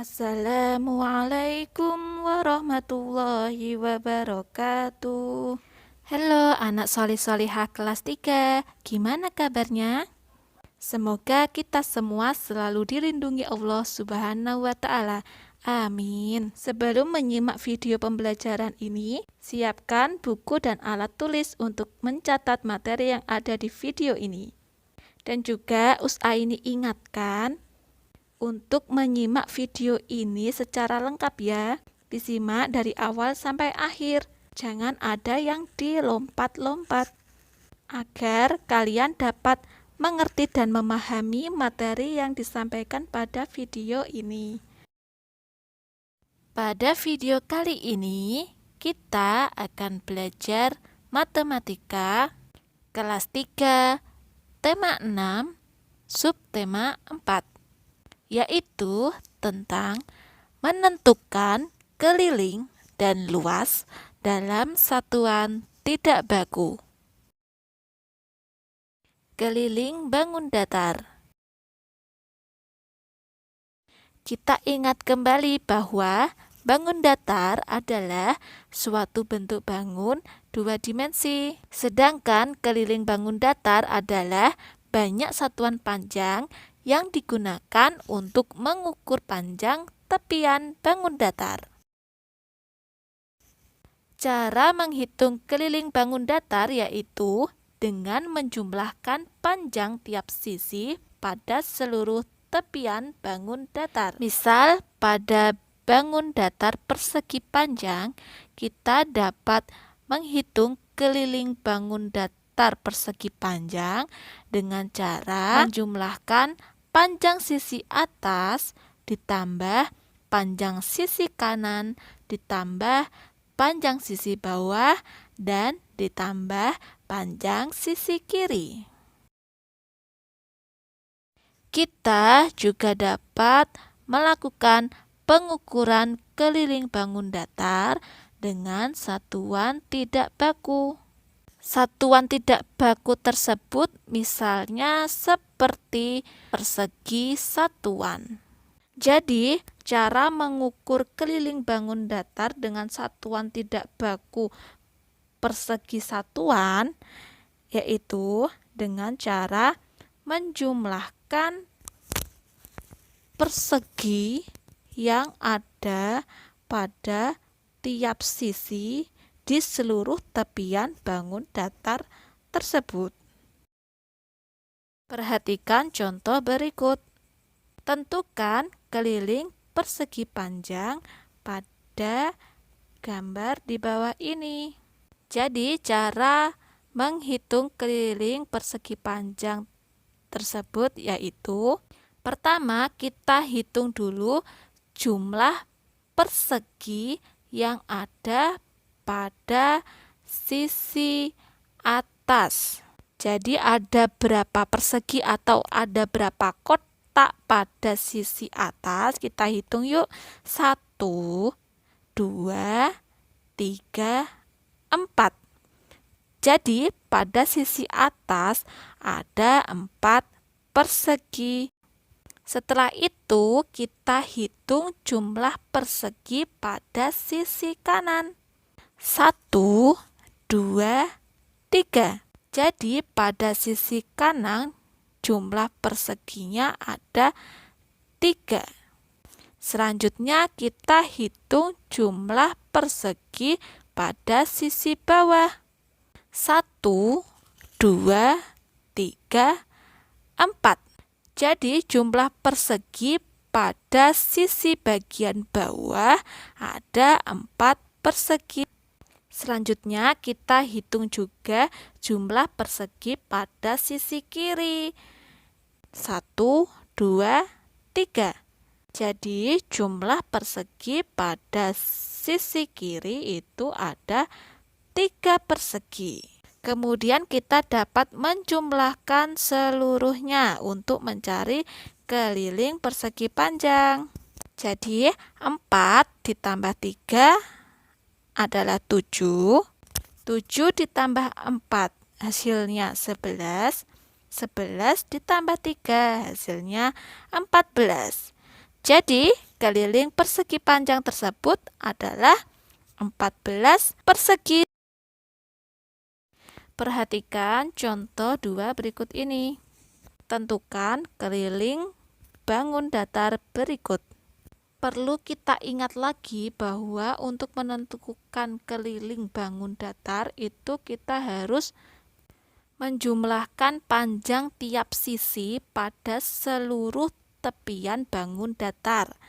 Assalamualaikum warahmatullahi wabarakatuh. Halo anak solih-solihah kelas 3, gimana kabarnya? Semoga kita semua selalu dilindungi Allah Subhanahu wa Ta'ala. Amin. Sebelum menyimak video pembelajaran ini, siapkan buku dan alat tulis untuk mencatat materi yang ada di video ini. Dan juga Usaini ingatkan untuk menyimak video ini secara lengkap ya. Disimak dari awal sampai akhir. Jangan ada yang dilompat-lompat. Agar kalian dapat mengerti dan memahami materi yang disampaikan pada video ini. Pada video kali ini, kita akan belajar matematika kelas 3, tema 6, subtema 4. Yaitu tentang menentukan keliling dan luas dalam satuan tidak baku. Keliling bangun datar. Kita ingat kembali bahwa bangun datar adalah suatu bentuk bangun dua dimensi. Sedangkan keliling bangun datar adalah banyak satuan panjang yang digunakan untuk mengukur panjang tepian bangun datar. Cara menghitung keliling bangun datar yaitu dengan menjumlahkan panjang tiap sisi pada seluruh tepian bangun datar. Misal pada bangun datar persegi panjang, kita dapat menghitung keliling bangun datar persegi panjang dengan cara menjumlahkan panjang sisi atas ditambah panjang sisi kanan ditambah panjang sisi bawah dan ditambah panjang sisi kiri. Kita juga dapat melakukan pengukuran keliling bangun datar dengan satuan tidak baku. Satuan tidak baku tersebut misalnya seperti persegi satuan. Jadi, cara mengukur keliling bangun datar dengan satuan tidak baku persegi satuan yaitu dengan cara menjumlahkan persegi yang ada pada tiap sisi di seluruh tepian bangun datar tersebut. Perhatikan contoh berikut. Tentukan keliling persegi panjang pada gambar di bawah ini. Jadi cara menghitung keliling persegi panjang tersebut yaitu pertama kita hitung dulu jumlah persegi yang ada pada sisi atas. Jadi ada berapa persegi atau ada berapa kotak pada sisi atas? Kita hitung yuk. 1, 2, 3, 4. Jadi pada sisi atas ada 4 persegi. Setelah itu kita hitung jumlah persegi pada sisi kanan. 1, 2, 3. Jadi pada sisi kanan jumlah perseginya ada 3. Selanjutnya kita hitung jumlah persegi pada sisi bawah. 1, 2, 3, 4. Jadi jumlah persegi pada sisi bagian bawah ada 4 persegi. Selanjutnya kita hitung juga jumlah persegi pada sisi kiri. 1, 2, 3. Jadi jumlah persegi pada sisi kiri itu ada 3 persegi. Kemudian kita dapat menjumlahkan seluruhnya untuk mencari keliling persegi panjang. Jadi 4 ditambah 3 adalah 7. 7 ditambah 4 hasilnya 11. 11 ditambah 3 hasilnya 14. Jadi, keliling persegi panjang tersebut adalah 14 persegi. Perhatikan contoh 2 berikut ini. Tentukan keliling bangun datar berikut. Perlu kita ingat lagi bahwa untuk menentukan keliling bangun datar itu kita harus menjumlahkan panjang tiap sisi pada seluruh tepian bangun datar.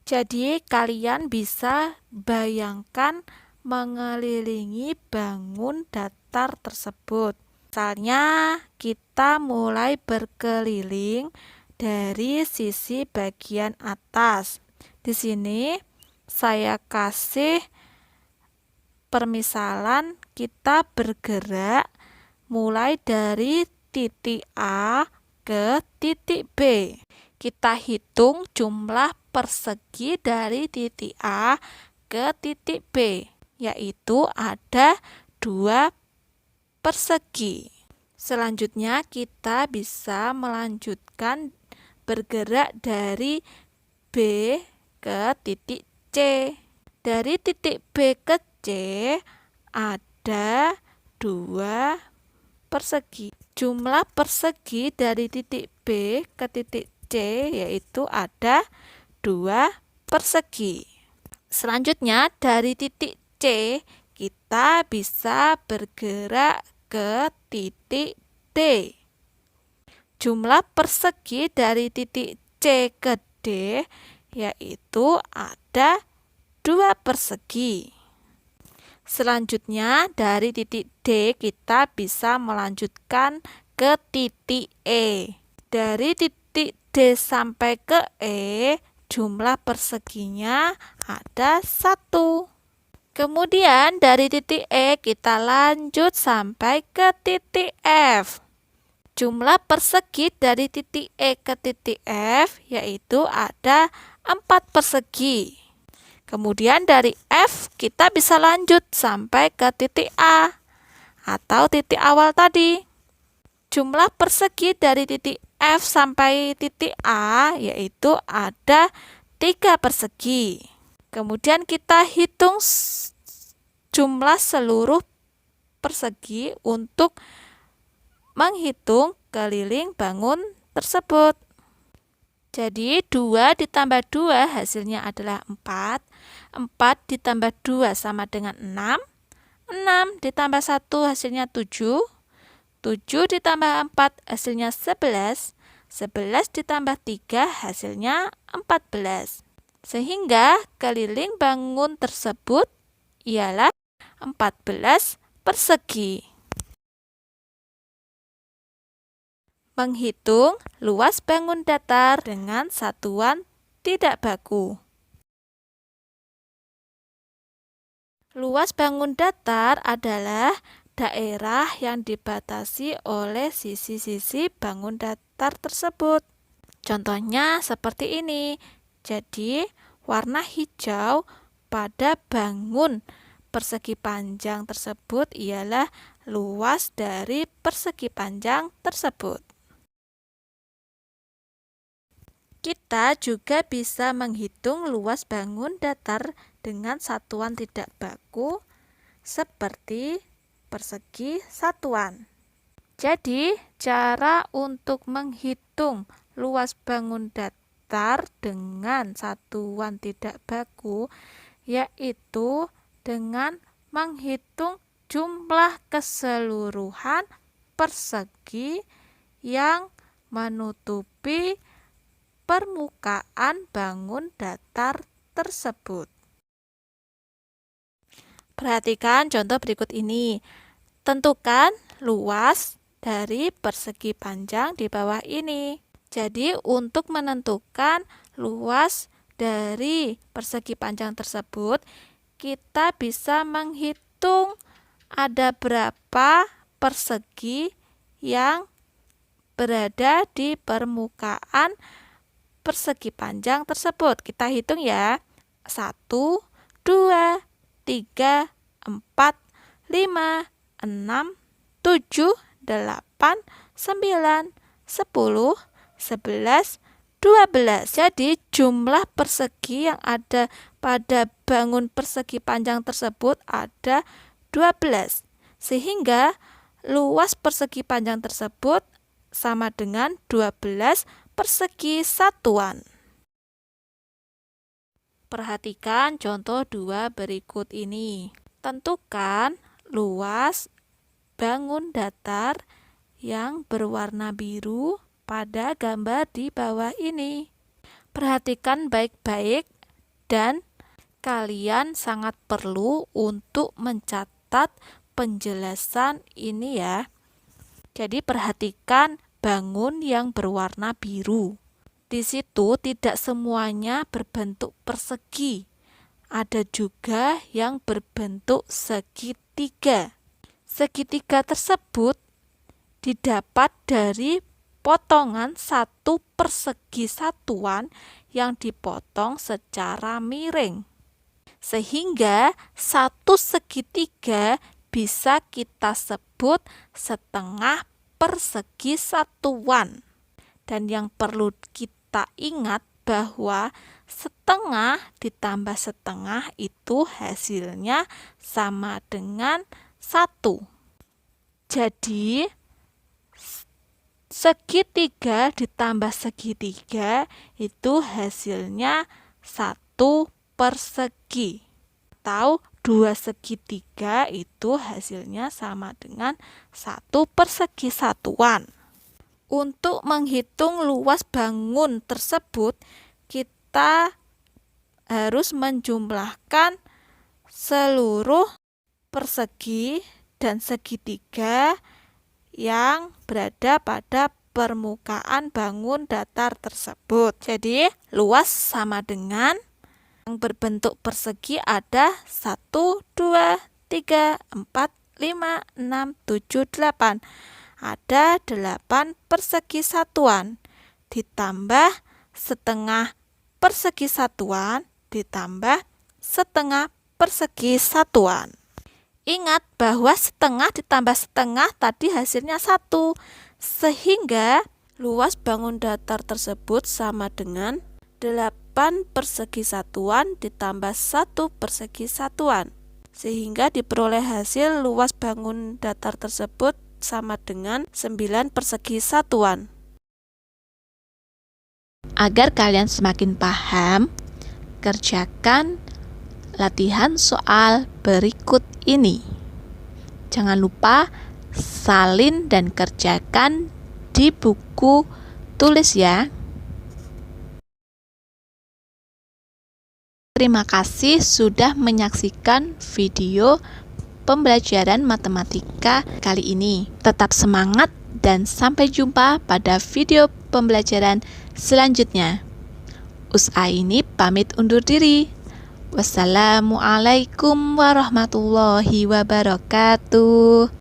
Jadi kalian bisa bayangkan mengelilingi bangun datar tersebut. Misalnya kita mulai berkeliling dari sisi bagian atas. Di sini saya kasih permisalan kita bergerak mulai dari titik A ke titik B. Kita hitung jumlah persegi dari titik A ke titik B, yaitu ada 2 persegi. Selanjutnya kita bisa melanjutkan bergerak dari B ke titik C. Dari titik B ke C ada 2 persegi. Jumlah persegi dari titik B ke titik C yaitu ada 2 persegi. Selanjutnya dari titik C kita bisa bergerak ke titik D. Jumlah persegi dari titik C ke D yaitu ada 2 persegi. Selanjutnya dari titik D kita bisa melanjutkan ke titik E. Dari titik D sampai ke E jumlah perseginya ada 1. Kemudian dari titik E kita lanjut sampai ke titik F. Jumlah persegi dari titik E ke titik F yaitu ada 4 persegi. Kemudian dari F kita bisa lanjut sampai ke titik A atau titik awal tadi. Jumlah persegi dari titik F sampai titik A yaitu ada 3 persegi. Kemudian kita hitung jumlah seluruh persegi untuk menghitung keliling bangun tersebut. Jadi 2 ditambah 2 hasilnya adalah 4. 4 ditambah 2 sama dengan 6. 6 ditambah 1 hasilnya 7. 7 ditambah 4 hasilnya 11. 11 ditambah 3 hasilnya 14. Sehingga keliling bangun tersebut ialah 14 persegi. Menghitung luas bangun datar dengan satuan tidak baku. Luas bangun datar adalah daerah yang dibatasi oleh sisi-sisi bangun datar tersebut. Contohnya seperti ini. Jadi, warna hijau pada bangun persegi panjang tersebut ialah luas dari persegi panjang tersebut. Kita juga bisa menghitung luas bangun datar dengan satuan tidak baku seperti persegi satuan. Jadi, cara untuk menghitung luas bangun datar dengan satuan tidak baku yaitu dengan menghitung jumlah keseluruhan persegi yang menutupi permukaan bangun datar tersebut. Perhatikan contoh berikut ini. Tentukan luas dari persegi panjang di bawah ini. Jadi, untuk menentukan luas dari persegi panjang tersebut, kita bisa menghitung ada berapa persegi yang berada di permukaan persegi panjang tersebut. Kita hitung ya. 1, 2, 3, 4, 5, 6, 7, 8, 9, 10, 11, 12. Jadi jumlah persegi yang ada pada bangun persegi panjang tersebut ada 12. Sehingga luas persegi panjang tersebut sama dengan 12 persegi satuan. Perhatikan contoh 2 berikut ini. Tentukan luas bangun datar yang berwarna biru pada gambar di bawah ini. Perhatikan baik-baik dan kalian sangat perlu untuk mencatat penjelasan ini ya. Jadi perhatikan bangun yang berwarna biru. Di situ tidak semuanya berbentuk persegi. Ada juga yang berbentuk segitiga. Segitiga tersebut didapat dari potongan satu persegi satuan yang dipotong secara miring. Sehingga satu segitiga bisa kita sebut setengah persegi satuan. Dan yang perlu kita ingat bahwa setengah ditambah setengah itu hasilnya sama dengan 1. Jadi segitiga ditambah segitiga itu hasilnya 1 persegi. Atau 2 segitiga itu hasilnya sama dengan 1 persegi satuan. Untuk menghitung luas bangun tersebut, kita harus menjumlahkan seluruh persegi dan segitiga yang berada pada permukaan bangun datar tersebut. Jadi, luas sama dengan yang berbentuk persegi ada 1, 2, 3, 4, 5, 6, 7, 8. Ada 8 persegi satuan ditambah setengah persegi satuan ditambah setengah persegi satuan. Ingat bahwa setengah ditambah setengah tadi hasilnya 1, sehingga luas bangun datar tersebut sama dengan 8 persegi satuan ditambah 1 persegi satuan, sehingga diperoleh hasil luas bangun datar tersebut sama dengan 9 persegi satuan. Agar kalian semakin paham, kerjakan latihan soal berikut ini. Jangan lupa salin dan kerjakan di buku tulis ya. Terima kasih sudah menyaksikan video pembelajaran matematika kali ini. Tetap semangat dan sampai jumpa pada video pembelajaran selanjutnya. Usaini pamit undur diri. Wassalamualaikum warahmatullahi wabarakatuh.